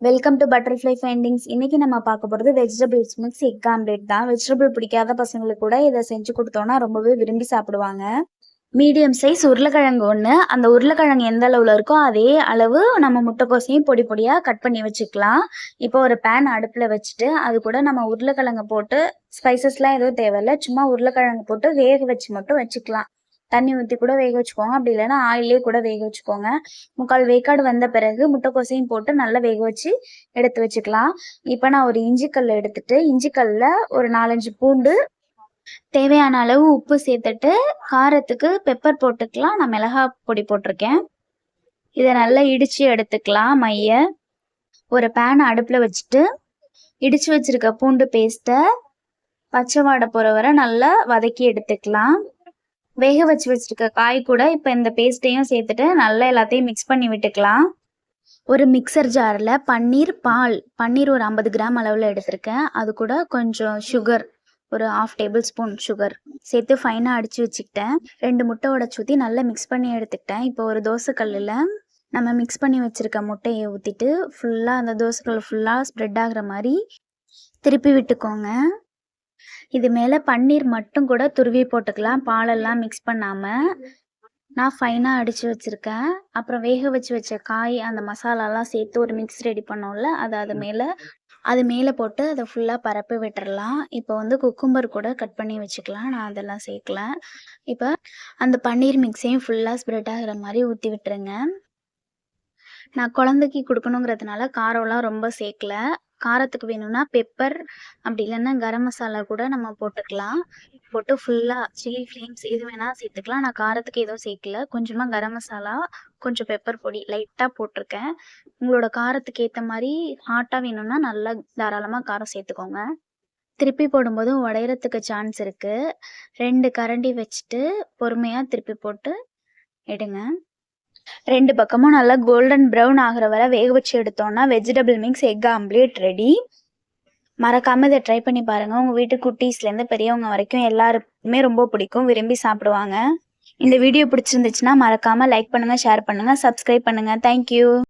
Welcome to butterfly findings. இன்னைக்கு நம்ம பார்க்க போகிறது வெஜிடபிள்ஸ் மிக்ஸ் எக் ஆம்லேட் தான். வெஜிடபிள் பிடிக்காத பசங்களுக்கு கூட இதை செஞ்சு கொடுத்தோன்னா ரொம்பவே விரும்பி சாப்பிடுவாங்க. மீடியம் சைஸ் உருளைக்கிழங்கு ஒன்று, அந்த உருளைக்கிழங்கு எந்த அளவில் இருக்கோ அதே அளவு நம்ம முட்டைக்கோசையும் பொடி பொடியாக கட் பண்ணி வச்சுக்கலாம். இப்போ ஒரு பேன் அடுப்பில் வச்சுட்டு அது கூட நம்ம உருளைக்கிழங்கு போட்டு ஸ்பைசஸ்லாம் எதுவும் தேவையில்லை, சும்மா உருளைக்கிழங்கு போட்டு வேக வச்சு மட்டும் வச்சுக்கலாம். தண்ணி ஊற்றி கூட வேக வச்சுக்கோங்க, அப்படி இல்லைன்னா ஆயிலே கூட வேக வச்சுக்கோங்க. 3/4 வேக்காடு வந்த பிறகு முட்டைக்கோசையும் போட்டு நல்லா வேக வச்சு எடுத்து வச்சுக்கலாம். இப்போ நான் ஒரு இஞ்சிக்கல் எடுத்துட்டு இஞ்சிக்கல்ல ஒரு 4-5 பூண்டு, தேவையான அளவு உப்பு சேர்த்துட்டு காரத்துக்கு பெப்பர் போட்டுக்கலாம். நான் மிளகாய் பொடி போட்டிருக்கேன். இதை நல்லா இடித்து எடுத்துக்கலாம். மைய ஒரு பேன் அடுப்பில் வச்சுட்டு இடித்து வச்சிருக்க பூண்டு பேஸ்ட்டை பச்சை வாடை போகிற வரை நல்லா வதக்கி எடுத்துக்கலாம். வேக வச்சிருக்க காய் கூட இப்போ இந்த பேஸ்ட்டையும் சேர்த்துட்டு நல்லா எல்லாத்தையும் மிக்ஸ் பண்ணி விட்டுக்கலாம். ஒரு மிக்சர் ஜாரில் பன்னீர் ஒரு 50 கிராம் அளவில் எடுத்திருக்கேன். அது கூட கொஞ்சம் சுகர், ஒரு 1/2 டேபிள் ஸ்பூன் சுகர் சேர்த்து ஃபைனாக அடித்து வச்சுக்கிட்டேன். 2 முட்டை உடச்சி ஊற்றி நல்லா மிக்ஸ் பண்ணி எடுத்துக்கிட்டேன். இப்போ ஒரு தோசைக்கல்லில் நம்ம மிக்ஸ் பண்ணி வச்சுருக்க முட்டையை ஊற்றிட்டு ஃபுல்லாக அந்த தோசைக்கல் ஃபுல்லாக ஸ்ப்ரெட் ஆகிற மாதிரி திருப்பி விட்டுக்கோங்க. இது மேலே பன்னீர் மட்டும் கூட துருவி போட்டுக்கலாம், பாலெல்லாம் மிக்ஸ் பண்ணாமல். நான் ஃபைனாக அடித்து வச்சுருக்கேன். அப்புறம் வேக வச்ச காய், அந்த மசாலாலாம் சேர்த்து ஒரு மிக்ஸ் ரெடி பண்ணோம்ல, அது மேலே போட்டு அதை ஃபுல்லாக பரப்பி விட்டுறலாம். இப்போ குக்கும்பர் கூட கட் பண்ணி வச்சுக்கலாம், நான் அதெல்லாம் சேர்க்கல. இப்போ அந்த பன்னீர் மிக்ஸையும் ஃபுல்லாக ஸ்ப்ரெட் ஆகிற மாதிரி ஊற்றி விட்டுருங்க. நான் குழந்தைக்கு கொடுக்கணுங்கிறதுனால காரம்லாம் ரொம்ப சேர்க்கல. காரத்துக்கு வேணும்னா பெப்பர், அப்படி இல்லைன்னா கரம் மசாலா கூட நம்ம போட்டுக்கலாம். போட்டு ஃபுல்லாக சில்லி ஃப்ளேம்ஸ் எது வேணால் சேர்த்துக்கலாம். நான் காரத்துக்கு எதுவும் சேர்க்கல. கொஞ்சமாக கரம் மசாலா, கொஞ்சம் பெப்பர் பொடி லைட்டாக போட்டிருக்கேன். உங்களோட காரத்துக்கு ஏற்ற மாதிரி ஹாட்டாக வேணும்னா நல்லா தாராளமாக காரம் சேர்த்துக்கோங்க. திருப்பி போடும்போது உடையறதுக்கு சான்ஸ் இருக்குது. 2 கரண்டி வச்சுட்டு பொறுமையாக திருப்பி போட்டு எடுங்க. 2 பக்கமும் நல்லா கோல்டன் ப்ரௌன் ஆகிற வரை வேக வச்சு எடுத்தோன்னா vegetable mix egg omelette ready. மறக்காமல் இதை ட்ரை பண்ணி பாருங்கள். உங்கள் வீட்டு குட்டீஸ்லேருந்து பெரியவங்க வரைக்கும் எல்லாருக்குமே ரொம்ப பிடிக்கும், விரும்பி சாப்பிடுவாங்க. இந்த வீடியோ பிடிச்சிருந்துச்சுன்னா மறக்காமல் லைக் பண்ணுங்கள், ஷேர் பண்ணுங்கள், சப்ஸ்கிரைப் பண்ணுங்கள். தேங்க்யூ.